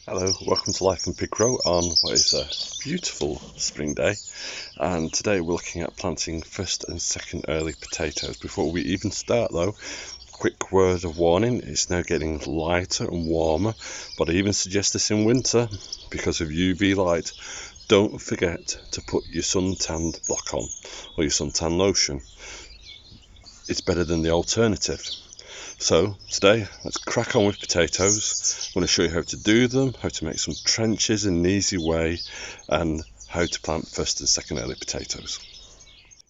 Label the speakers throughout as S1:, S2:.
S1: Hello, welcome to Life and Pig Row on what is a beautiful spring day, and today we're looking at planting first and second early potatoes. Before we even start though, quick word of warning, it's now getting lighter and warmer, but I even suggest this in winter because of UV light. Don't forget to put your suntan block on or your suntan lotion. It's better than the alternative. So today, let's crack on with potatoes. I'm going to show you how to do them, how to make some trenches in an easy way, and how to plant first and second early potatoes.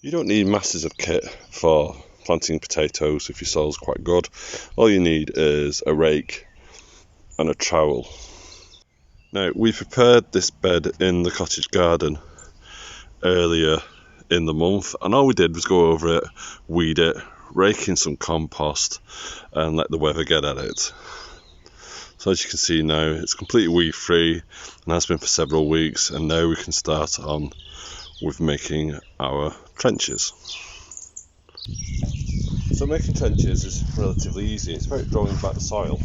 S1: You don't need masses of kit for planting potatoes if your soil's quite good. All you need is a rake and a trowel. Now, we prepared this bed in the cottage garden earlier in the month, and all we did was go over it, weed it, rake in some compost and let the weather get at it. So as you can see now, it's completely weed free and has been for several weeks, and now we can start on with making our trenches. So making trenches is relatively easy. It's about drawing back the soil.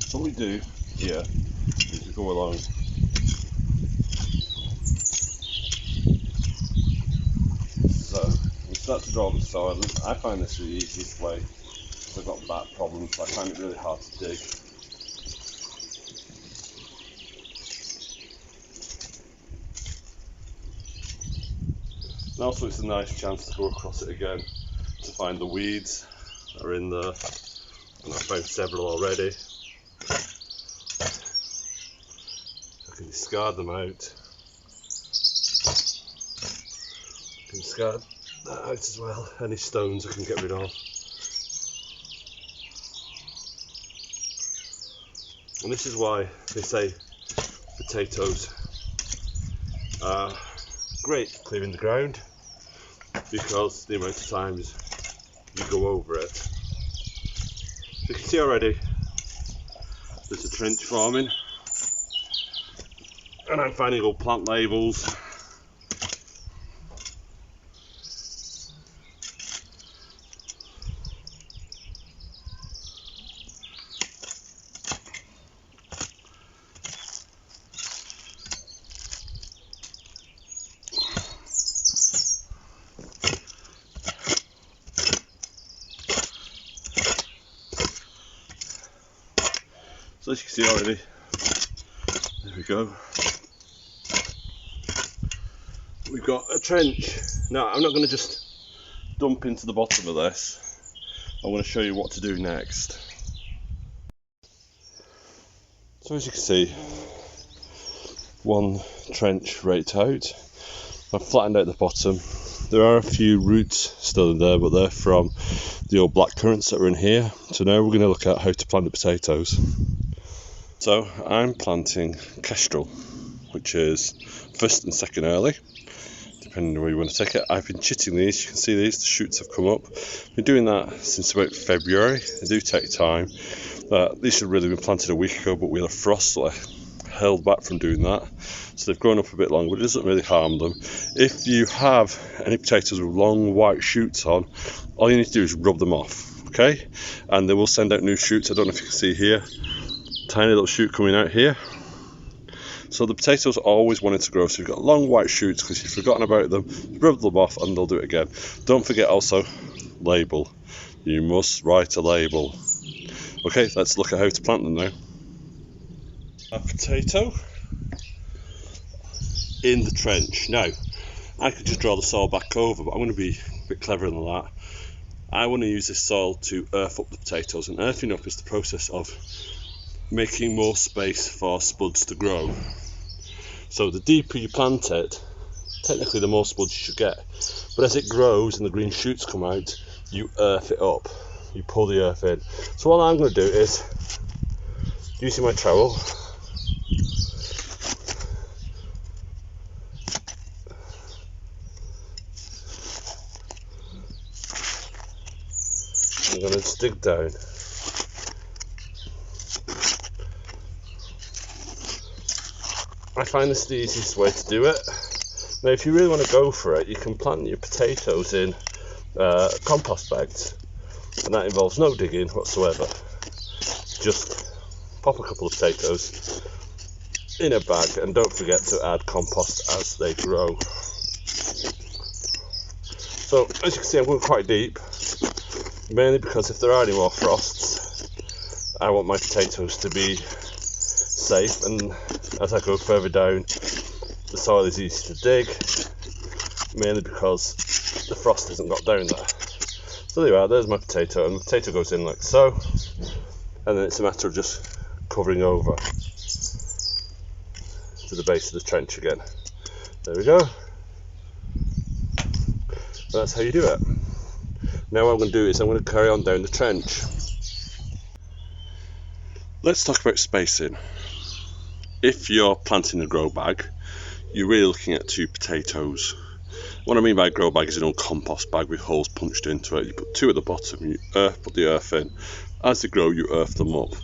S1: So what we do here is we go along start to draw the soil. I find this the easiest way because I've got back problems, so I find it really hard to dig. And also it's a nice chance to go across it again to find the weeds that are in there, and I've found several already. I can discard them out. I can discard that out as well. Any stones I can get rid of. And this is why they say potatoes are great at clearing the ground, because the amount of times you go over it. So you can see already there's a trench forming, and I'm finding old plant labels. So as you can see already, there we go. We've got a trench. Now I'm not going to just dump into the bottom of this. I'm going to show you what to do next. So as you can see, one trench raked out. I've flattened out the bottom. There are a few roots still in there, but they're from the old black currants that were in here. So now we're going to look at how to plant the potatoes. So I'm planting kestrel, which is first and second early, depending on where you want to take it. I've been chitting these. You can see these, the shoots have come up. I've been doing that since about February. They do take time. These should really have been planted a week ago, but we had a frost that held back from doing that. So they've grown up a bit longer, but it doesn't really harm them. If you have any potatoes with long white shoots on, all you need to do is rub them off, okay? And they will send out new shoots. I don't know if you can see here. Tiny little shoot coming out here. So the potatoes always wanted to grow, so you've got long white shoots because you've forgotten about them. Rub them off and they'll do it again. Don't forget also, label. You must write a label. Okay, let's look at how to plant them now. A potato in the trench. Now, I could just draw the soil back over, but I'm going to be a bit cleverer than that. I want to use this soil to earth up the potatoes, and earthing up is the process of making more space for spuds to grow. So the deeper you plant it, technically the more spuds you should get. But as it grows and the green shoots come out, you earth it up. You pull the earth in. So all I'm going to do is, using my trowel, I'm going to dig down. I find this the easiest way to do it. Now if you really want to go for it, you can plant your potatoes in compost bags, and that involves no digging whatsoever. just pop a couple of potatoes in a bag, and don't forget to add compost as they grow. So as you can see, I'm going quite deep, mainly because if there are any more frosts, I want my potatoes to be safe, and as I go further down, the soil is easy to dig, mainly because the frost hasn't got down there. So there you are, there's my potato, and the potato goes in like so, and then it's a matter of just covering over to the base of the trench again. There we go. That's how you do it. Now what I'm going to do is I'm going to carry on down the trench. Let's talk about spacing. If you're planting a grow bag, you're really looking at 2 potatoes. What I mean by a grow bag is an old compost bag with holes punched into it. You put 2 at the bottom, you put the earth in. As they grow, you earth them up.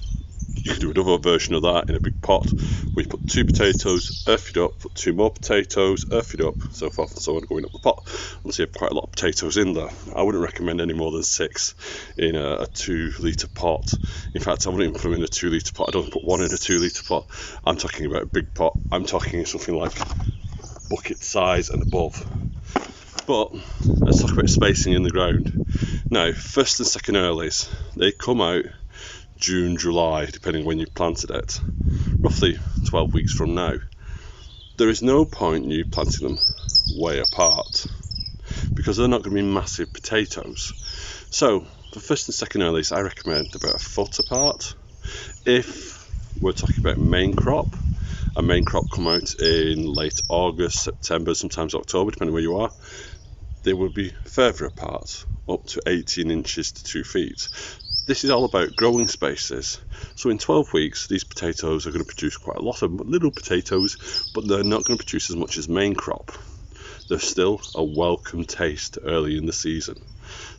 S1: You can do another version of that in a big pot where you put 2 potatoes, earth it up, put 2 more potatoes, earth it up, so forth and so on, going up the pot until you have quite a lot of potatoes in there. I wouldn't recommend any more than 6 in a 2 litre pot. In fact, I wouldn't even put them in a 2 litre pot. I don't put 1 in a 2 litre pot. I'm talking about a big pot. I'm talking something like bucket size and above. But let's talk about spacing in the ground. Now, first and second earlies, they come out June, July, depending when you planted it, roughly 12 weeks from now. There is no point in you planting them way apart because they're not going to be massive potatoes. So for first and second earlies, I recommend about a foot apart. If we're talking about main crop, a main crop come out in late August, September, sometimes October, depending where you are, they will be further apart, up to 18 inches to 2 feet. This is all about growing spaces. So in 12 weeks, these potatoes are going to produce quite a lot of little potatoes, but they're not going to produce as much as main crop. They're still a welcome taste early in the season.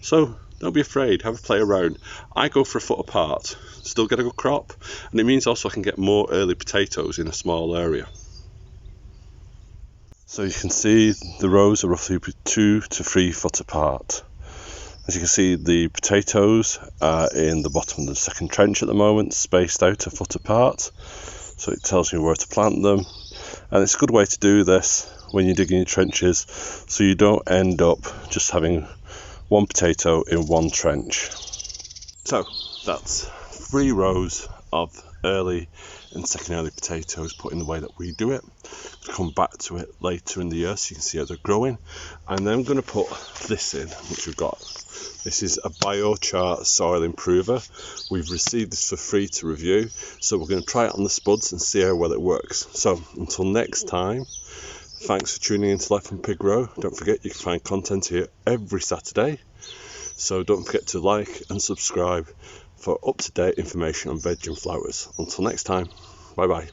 S1: So don't be afraid, have a play around. I go for a foot apart, still get a good crop, and it means also I can get more early potatoes in a small area. So you can see the rows are roughly 2 to 3 foot apart. As you can see, the potatoes are in the bottom of the second trench at the moment, spaced out a foot apart. So it tells you where to plant them. And it's a good way to do this when you're digging your trenches, so you don't end up just having 1 potato in 1 trench. So that's 3 rows of early and second early potatoes put in the way that we do it. I'll come back to it later in the year so you can see how they're growing. And then I'm going to put this in, which we've got. This is a biochar soil improver. We've received this for free to review, so we're going to try it on the spuds and see how well it works. So until next time, thanks for tuning into Life on Pig Row. Don't forget you can find content here every Saturday, so don't forget to like and subscribe for up-to-date information on veg and flowers. Until next time, bye bye.